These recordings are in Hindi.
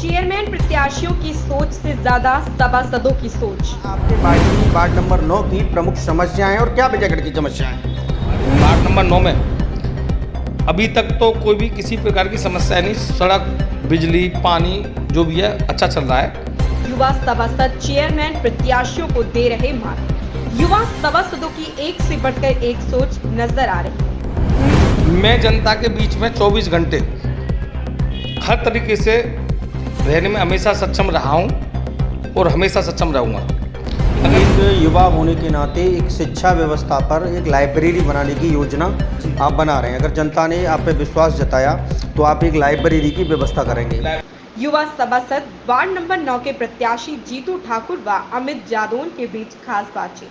चेयरमैन प्रत्याशियों की सोच से ज्यादा सभासदों की सोच। आपके वार्ड नंबर 9 की प्रमुख समस्याएं और क्या विजयगढ़ की समस्याएं? वार्ड नंबर 9 में अभी तक तो कोई भी किसी प्रकार की समस्या नहीं। सड़क, बिजली, पानी जो भी है अच्छा चल रहा है। युवा सभासद चेयरमैन प्रत्याशियों को दे रहे मार्ग। युवा सभासदों की एक से बढ़कर एक सोच नजर आ रही है। मैं जनता के बीच में 24 घंटे हर तरीके से रहने में हमेशा सक्षम रहा हूँ और हमेशा सक्षम रहूँगा। एक युवा होने के नाते एक शिक्षा व्यवस्था पर एक लाइब्रेरी बनाने की योजना आप बना रहे हैं। अगर जनता ने आप पे विश्वास जताया तो आप एक लाइब्रेरी की व्यवस्था करेंगे। युवा सभासद वार्ड नंबर 9 के प्रत्याशी जीतू ठाकुर व अमित जादौन के बीच खास बातचीत।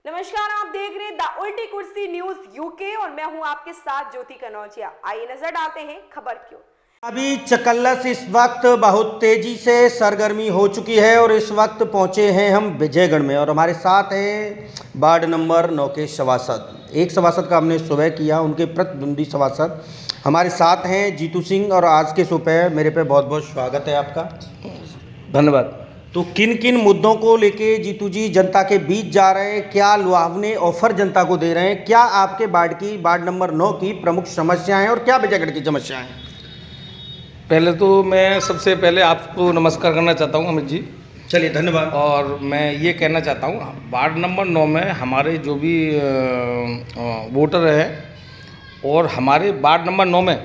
नमस्कार, आप देख रहे हैं द उल्टी कुर्सी न्यूज यूके और मैं हूं आपके साथ ज्योति कनौजिया। आइए नजर डालते हैं खबर की ओर। अभी चकल्लस इस वक्त बहुत तेजी से सरगर्मी हो चुकी है और इस वक्त पहुंचे हैं हम विजयगढ़ में और हमारे साथ हैं वार्ड नंबर 9 के सभासद। एक सभासद का हमने सुबह किया, उनके प्रतिद्वंदी सभासद हमारे साथ हैं जीतू सिंह। और आज के शो पे मेरे पे बहुत बहुत स्वागत है आपका। धन्यवाद। तो किन किन मुद्दों को लेके जीतू जी जनता के बीच जा रहे हैं, क्या लुभावने ऑफर जनता को दे रहे हैं, क्या आपके वार्ड नंबर 9 की प्रमुख समस्याएं और क्या विजयगढ़ की समस्याएं? पहले तो मैं सबसे पहले आपको नमस्कार करना चाहता हूँ अमित जी। चलिए, धन्यवाद। और मैं ये कहना चाहता हूँ वार्ड नंबर 9 में हमारे जो भी वोटर हैं और हमारे वार्ड नंबर 9 में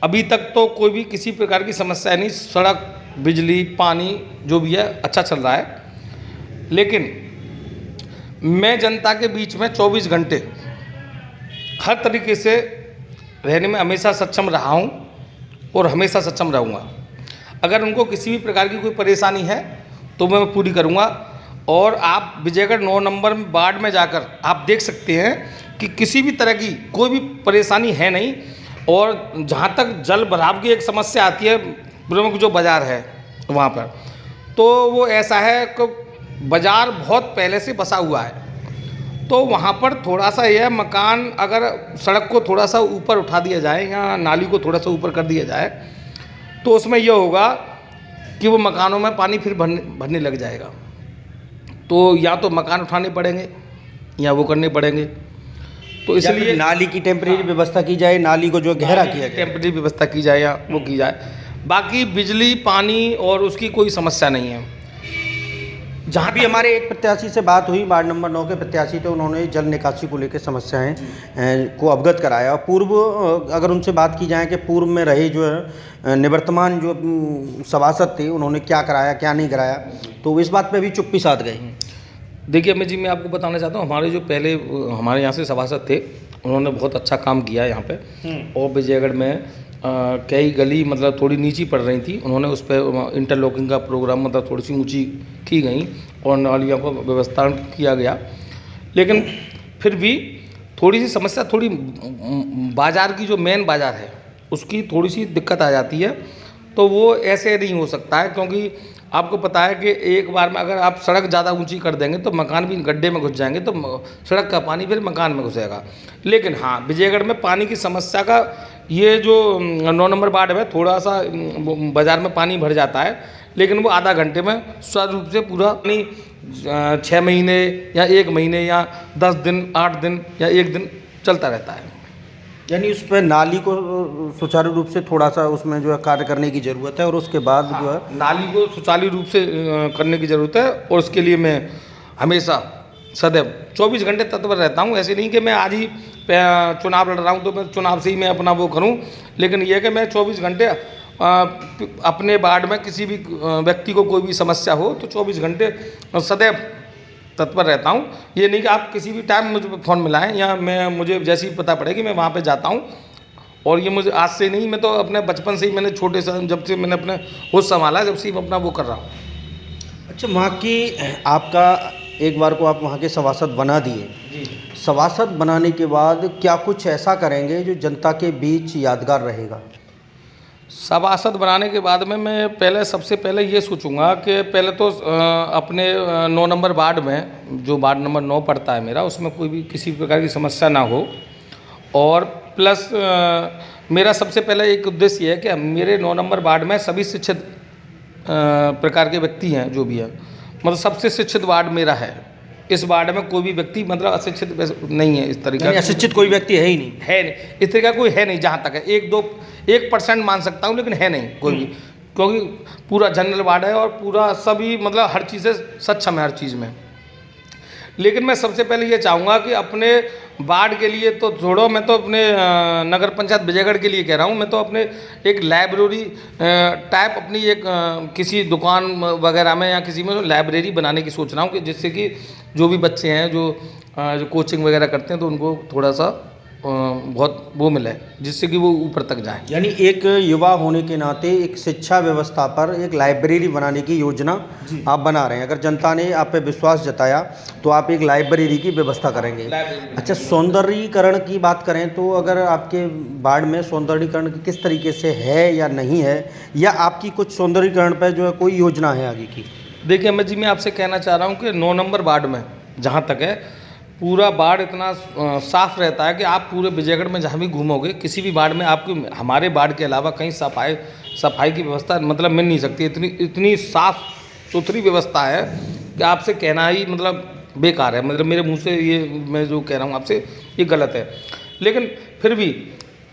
अभी तक तो कोई भी किसी प्रकार की समस्या नहीं। सड़क, बिजली, पानी जो भी है अच्छा चल रहा है। लेकिन मैं जनता के बीच में 24 घंटे हर तरीके से रहने में हमेशा सक्षम रहा हूँ और हमेशा सक्षम रहूँगा। अगर उनको किसी भी प्रकार की कोई परेशानी है तो मैं पूरी करूँगा। और आप विजयगढ़ 9 नंबर वार्ड में जाकर आप देख सकते हैं कि किसी भी तरह की कोई भी परेशानी है नहीं। और जहाँ तक जल भराव की एक समस्या आती है, प्रमुख जो बाज़ार है वहाँ पर, तो वो ऐसा है कि बाज़ार बहुत पहले से बसा हुआ है। तो वहाँ पर थोड़ा सा यह मकान, अगर सड़क को थोड़ा सा ऊपर उठा दिया जाए या नाली को थोड़ा सा ऊपर कर दिया जाए तो उसमें यह होगा कि वो मकानों में पानी फिर भरने लग जाएगा। तो या तो मकान उठाने पड़ेंगे या वो करने पड़ेंगे। तो इसलिए नाली की टेम्परेरी व्यवस्था की जाए, नाली को जो गहरा किया जाए, टेम्परेरी व्यवस्था की जाए या वो की जाए। बाकी बिजली, पानी और उसकी कोई समस्या नहीं है। जहाँ भी हमारे एक प्रत्याशी से बात हुई, वार्ड नंबर 9 के प्रत्याशी, तो उन्होंने जल निकासी को लेकर समस्याएं को अवगत कराया। और पूर्व अगर उनसे बात की जाए कि पूर्व में रहे जो है निवर्तमान जो सभासद थे, उन्होंने क्या कराया क्या नहीं कराया, तो इस बात पे भी चुप्पी साध गए। देखिए अमित जी, मैं आपको बताना चाहता हूँ, हमारे जो पहले हमारे यहाँ से सभासद थे उन्होंने बहुत अच्छा काम किया यहाँ पे। और विजयगढ़ में कई गली मतलब थोड़ी नीची पड़ रही थी, उन्होंने उस पर इंटरलॉकिंग का प्रोग्राम मतलब थोड़ी सी ऊंची की गई और नालियों का व्यवस्था किया गया। लेकिन फिर भी थोड़ी सी समस्या, थोड़ी बाज़ार की जो मेन बाज़ार है उसकी थोड़ी सी दिक्कत आ जाती है। तो वो ऐसे नहीं हो सकता है, क्योंकि आपको पता है कि एक बार में अगर आप सड़क ज़्यादा ऊंची कर देंगे तो मकान भी गड्ढे में घुस जाएंगे, तो सड़क का पानी फिर मकान में घुसेगा। लेकिन हाँ, विजयगढ़ में पानी की समस्या का ये जो 9 नंबर वार्ड में थोड़ा सा बाज़ार में पानी भर जाता है, लेकिन वो आधा घंटे में सुचारू रूप से पूरा पानी 6 महीने या 1 महीने या 10 दिन, 8 दिन या 1 दिन चलता रहता है। यानी उस पर नाली को सुचारू रूप से थोड़ा सा उसमें जो है कार्य करने की ज़रूरत है और उसके बाद जो है नाली को सुचारू रूप से करने की ज़रूरत है। और उसके लिए मैं हमेशा सदैव 24 घंटे तत्पर रहता हूँ। ऐसे नहीं कि मैं आज ही चुनाव लड़ रहा हूँ तो मैं चुनाव से ही मैं अपना वो करूँ, लेकिन यह कि मैं 24 घंटे अपने वार्ड में किसी भी व्यक्ति को कोई भी समस्या हो तो 24 घंटे सदैव तत्पर रहता हूँ। ये नहीं कि आप किसी भी टाइम मुझे फ़ोन मिलाएं या मुझे जैसे ही पता पड़े कि मैं वहाँ पे जाता हूँ। और ये मुझे आज से नहीं, मैं तो अपने बचपन से ही, मैंने छोटे से जब से मैंने अपने होश संभाला जब से ही अपना वो कर रहा हूँ। अच्छा, वहाँ की आपका एक बार को आप वहाँ के सभासद बना दिए जी। सभासद बनाने के बाद क्या कुछ ऐसा करेंगे जो जनता के बीच यादगार रहेगा? सभासद बनाने के बाद में मैं पहले सबसे पहले ये सोचूंगा कि पहले तो अपने 9 नंबर वार्ड में, जो वार्ड नंबर 9 पड़ता है मेरा, उसमें कोई भी किसी प्रकार की समस्या ना हो। और प्लस मेरा सबसे पहला एक उद्देश्य है कि मेरे 9 नंबर वार्ड में सभी शिक्षित प्रकार के व्यक्ति हैं जो भी हैं, मतलब सबसे शिक्षित वार्ड मेरा है। इस वार्ड में कोई भी व्यक्ति मतलब अशिक्षित नहीं है। इस तरीके अशिक्षित कोई व्यक्ति है ही नहीं, है नहीं, इस तरीका कोई है नहीं। जहाँ तक है 1% मान सकता हूँ, लेकिन है नहीं कोई भी, क्योंकि पूरा जनरल वार्ड है और पूरा सभी मतलब हर चीज़ से सक्षम है, हर चीज़ में। लेकिन मैं सबसे पहले ये चाहूँगा कि अपने वार्ड के लिए तो छोड़ो, मैं तो अपने नगर पंचायत विजयगढ़ के लिए कह रहा हूँ, मैं तो अपने एक लाइब्रेरी टाइप अपनी एक किसी दुकान वगैरह में या किसी में लाइब्रेरी बनाने की सोच रहा हूँ, कि जिससे कि जो भी बच्चे हैं जो कोचिंग वगैरह करते हैं तो उनको थोड़ा सा बहुत वो मिले, जिससे कि वो ऊपर तक जाएं। यानी एक युवा होने के नाते एक शिक्षा व्यवस्था पर एक लाइब्रेरी बनाने की योजना आप बना रहे हैं। अगर जनता ने आप पे विश्वास जताया तो आप एक लाइब्रेरी की व्यवस्था करेंगे। अच्छा, सौंदर्यीकरण की बात करें तो अगर आपके वार्ड में सौंदर्यीकरण किस तरीके से है या नहीं है, या आपकी कुछ सौंदर्यीकरण पर जो है कोई योजना है आगे की? देखिए मैं आपसे कहना चाह रहा हूँ कि 9 नंबर वार्ड में जहाँ तक है, पूरा वार्ड इतना साफ़ रहता है कि आप पूरे विजयगढ़ में जहाँ भी घूमोगे, किसी भी वार्ड में आपको हमारे वार्ड के अलावा कहीं सफाई की व्यवस्था मतलब मिल नहीं सकती। इतनी साफ़ सुथरी व्यवस्था है कि आपसे कहना ही मतलब बेकार है। मतलब मेरे मुंह से ये मैं जो कह रहा हूँ आपसे ये गलत है। लेकिन फिर भी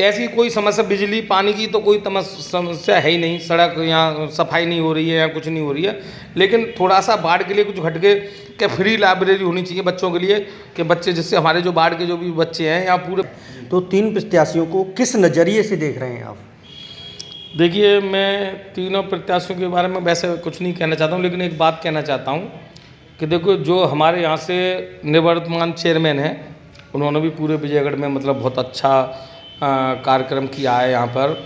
ऐसी कोई समस्या, बिजली पानी की तो कोई समस्या है ही नहीं, सड़क यहाँ सफाई नहीं हो रही है या कुछ नहीं हो रही है। लेकिन थोड़ा सा वार्ड के लिए कुछ हटके कि फ्री लाइब्रेरी होनी चाहिए बच्चों के लिए, कि बच्चे जिससे हमारे जो वार्ड के जो भी बच्चे हैं यहाँ पूरे। तो 3 प्रत्याशियों को किस नज़रिए से देख रहे हैं आप? देखिए मैं तीनों प्रत्याशियों के बारे में वैसे कुछ नहीं कहना चाहता हूँ, लेकिन एक बात कहना चाहता हूँ कि देखो जो हमारे यहाँ से निवर्तमान चेयरमैन हैं, उन्होंने भी पूरे विजयगढ़ में मतलब बहुत अच्छा कार्यक्रम किया है यहाँ पर।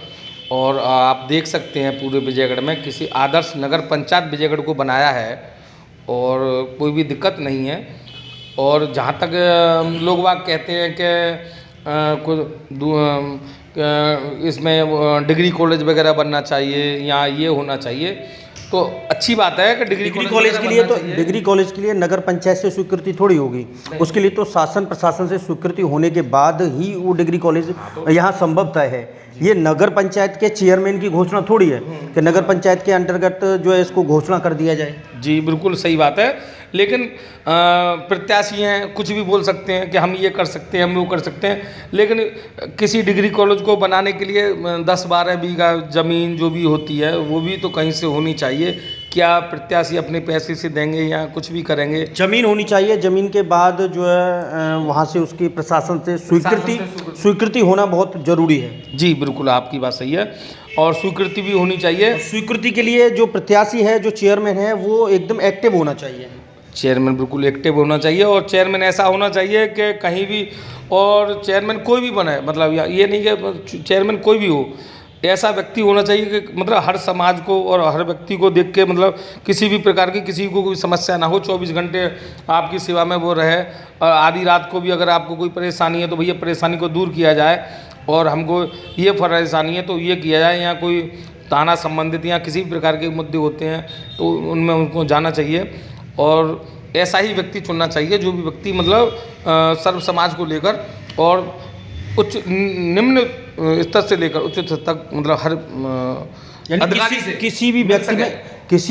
और आप देख सकते हैं पूरे विजयगढ़ में किसी आदर्श नगर पंचायत विजयगढ़ को बनाया है और कोई भी दिक्कत नहीं है। और जहाँ तक लोग बाग कहते हैं कि इसमें डिग्री कॉलेज वगैरह बनना चाहिए या ये होना चाहिए, तो अच्छी बात है कि डिग्री कॉलेज के लिए तो डिग्री कॉलेज के लिए नगर पंचायत से स्वीकृति थोड़ी होगी, उसके लिए तो शासन प्रशासन से स्वीकृति होने के बाद ही वो डिग्री कॉलेज यहाँ संभवतः है। ये नगर पंचायत के चेयरमैन की घोषणा थोड़ी है कि नगर पंचायत के अंतर्गत जो है इसको घोषणा कर दिया जाए। जी बिल्कुल सही बात है, लेकिन प्रत्याशी हैं, कुछ भी बोल सकते हैं कि हम ये कर सकते हैं, हम वो कर सकते हैं। लेकिन किसी डिग्री कॉलेज को बनाने के लिए 10-12 बीघा ज़मीन जो भी होती है वो भी तो कहीं से होनी चाहिए। क्या प्रत्याशी अपने पैसे से देंगे या कुछ भी करेंगे? ज़मीन होनी चाहिए, ज़मीन के बाद जो है वहाँ से उसकी प्रशासन से स्वीकृति होना बहुत ज़रूरी है। जी बिल्कुल आपकी बात सही है, और स्वीकृति भी होनी चाहिए। स्वीकृति के लिए जो प्रत्याशी है, जो चेयरमैन है, वो एकदम एक्टिव होना चाहिए। चेयरमैन बिल्कुल एक्टिव होना चाहिए, और चेयरमैन ऐसा होना चाहिए कि कहीं भी, और चेयरमैन कोई भी बने, मतलब ये नहीं कि चेयरमैन कोई भी हो, ऐसा व्यक्ति होना चाहिए कि मतलब हर समाज को और हर व्यक्ति को देख के मतलब किसी भी प्रकार की किसी को कोई समस्या ना हो, 24 घंटे आपकी सेवा में वो रहे। और आधी रात को भी अगर आपको कोई परेशानी है तो भैया परेशानी को दूर किया जाए, और हमको ये परेशानी है तो ये किया जाए, या कोई थाना संबंधित या किसी भी प्रकार के मुद्दे होते हैं तो उनमें उनको जाना चाहिए। और ऐसा ही व्यक्ति चुनना चाहिए जो भी व्यक्ति मतलब सर्व समाज को लेकर और उच्च निम्न स्तर से लेकर उच्च स्तर तक मतलब हर अधिकारी से किसी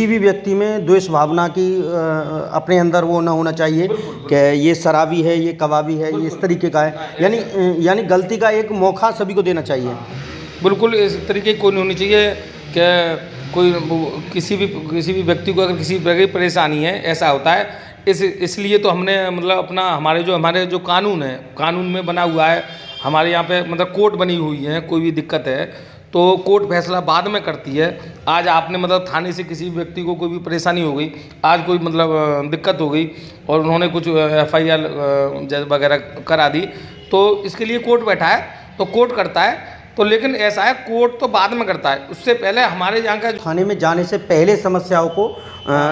भी व्यक्ति में द्वेष भावना की अपने अंदर वो ना होना चाहिए कि ये शराबी है, ये कबाबी है, ये इस तरीके का है। यानी गलती का एक मौका सभी को देना चाहिए। बिल्कुल इस तरीके कोई नहीं होनी चाहिए कि कोई किसी भी व्यक्ति को अगर किसी प्रकार की परेशानी है, ऐसा होता है। इसलिए तो हमने मतलब हमारे जो कानून है, कानून में बना हुआ है, हमारे यहाँ पे मतलब कोर्ट बनी हुई है। कोई भी दिक्कत है तो कोर्ट फैसला बाद में करती है। आज आपने मतलब थाने से किसी व्यक्ति को कोई भी परेशानी हो गई, आज कोई मतलब दिक्कत हो गई और उन्होंने कुछ FIR वगैरह करा दी, तो इसके लिए कोर्ट बैठा है, तो कोर्ट करता है। तो लेकिन ऐसा है, कोर्ट तो बाद में करता है, उससे पहले हमारे यहाँ का थाने में जाने से पहले समस्याओं को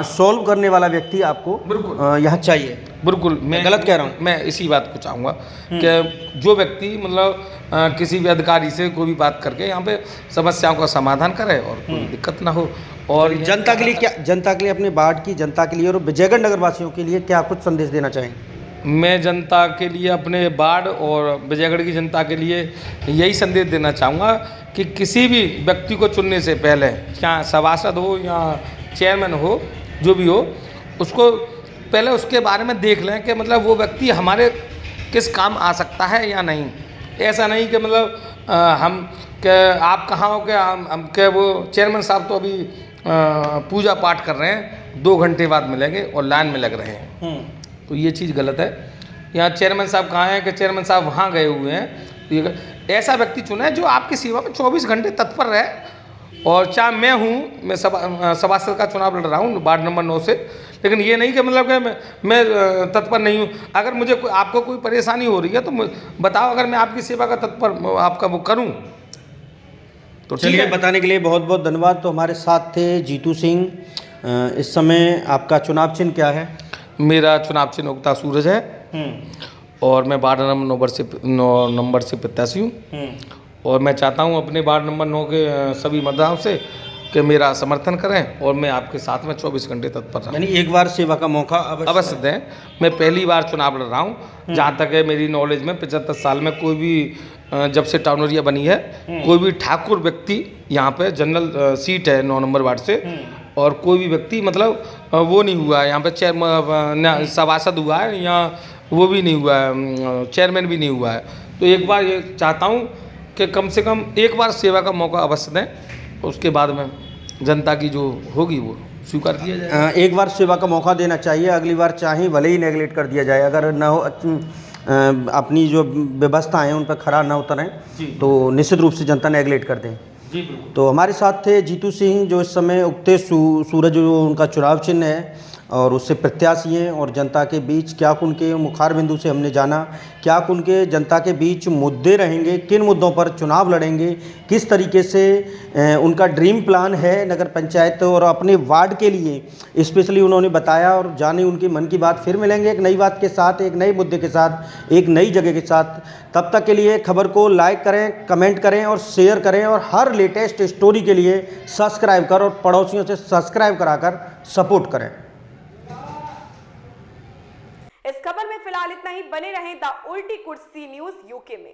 सॉल्व करने वाला व्यक्ति आपको यहाँ चाहिए। बिल्कुल, मैं गलत कह रहा हूँ? मैं इसी बात को चाहूँगा कि जो व्यक्ति मतलब किसी भी अधिकारी से कोई भी बात करके यहाँ पे समस्याओं का समाधान करे और कोई दिक्कत ना हो। और जनता के लिए अपने वार्ड की जनता के लिए और विजयगढ़ नगर वासियों के लिए क्या कुछ संदेश देना चाहेंगे? मैं जनता के लिए, अपने बाढ़ और विजयगढ़ की जनता के लिए यही संदेश देना चाहूँगा कि किसी भी व्यक्ति को चुनने से पहले, चाहे सभासद हो या चेयरमैन हो, जो भी हो, उसको पहले उसके बारे में देख लें कि मतलब वो व्यक्ति हमारे किस काम आ सकता है या नहीं। ऐसा नहीं कि मतलब हम के आप कहाँ हो, क्या हम के वो चेयरमैन साहब तो अभी पूजा पाठ कर रहे हैं, 2 घंटे बाद मिलेंगे और लाइन में लग रहे हैं, तो ये चीज़ गलत है। यहाँ चेयरमैन साहब कहाँ हैं कि चेयरमैन साहब वहाँ गए हुए हैं, तो ये ऐसा व्यक्ति चुना है जो आपकी सेवा में 24 घंटे तत्पर रहे। और चाहे मैं हूँ, मैं सभासद का चुनाव लड़ रहा हूँ वार्ड नंबर 9 से, लेकिन ये नहीं कि मतलब कि मैं तत्पर नहीं हूँ। अगर मुझे आपको कोई परेशानी हो रही है तो बताओ, अगर मैं आपकी सेवा का तत्पर आपका वो करूँ तो चलिए, बताने के लिए बहुत बहुत धन्यवाद। तो हमारे साथ थे जीतू सिंह। इस समय आपका चुनाव चिन्ह क्या है? मेरा चुनाव चिन्ह उगता सूरज है और मैं वार्ड नंबर 9 से प्रत्याशी हूँ। और मैं चाहता हूँ अपने वार्ड नंबर 9 के सभी मतदाताओं से कि मेरा समर्थन करें और मैं आपके साथ में 24 घंटे तत्पर रहूँ। यानी एक बार सेवा का मौका अवश्य दें। मैं पहली बार चुनाव लड़ रहा हूँ। जहाँ तक है मेरी नॉलेज में 75 साल में कोई भी जब से टाउन एरिया बनी है, कोई भी ठाकुर व्यक्ति यहाँ पे जनरल सीट है 9 नंबर वार्ड से, और कोई भी व्यक्ति मतलब वो नहीं हुआ है यहाँ पे सभासद हुआ है या वो भी नहीं हुआ है, चेयरमैन भी नहीं हुआ है। तो एक बार ये चाहता हूँ कि कम से कम एक बार सेवा का मौका अवश्य दें, उसके बाद में जनता की जो होगी वो स्वीकार किया जाए। एक बार सेवा का मौका देना चाहिए, अगली बार चाहे भले ही नेगलेक्ट कर दिया जाए। अगर न हो अपनी जो व्यवस्था है उन पर खरा न उतरें तो निश्चित रूप से जनता नेगलेक्ट कर दें। तो हमारे साथ थे जीतू सिंह, जो इस समय उगते सूरज जो उनका चुनाव चिन्ह है और उससे प्रत्याशी हैं। और जनता के बीच क्या उनके मुखार बिंदु से हमने जाना, क्या उनके जनता के बीच मुद्दे रहेंगे, किन मुद्दों पर चुनाव लड़ेंगे, किस तरीके से उनका ड्रीम प्लान है नगर पंचायत और अपने वार्ड के लिए स्पेशली उन्होंने बताया। और जाने उनके मन की बात। फिर मिलेंगे एक नई बात के साथ, एक नए मुद्दे के साथ, एक नई जगह के साथ। तब तक के लिए खबर को लाइक करें, कमेंट करें और शेयर करें, और हर लेटेस्ट स्टोरी के लिए सब्सक्राइब कर और पड़ोसियों से सब्सक्राइब कराकर सपोर्ट करें। इस खबर में फिलहाल इतना ही। बने रहें द उल्टी कुर्सी न्यूज़ यूके में।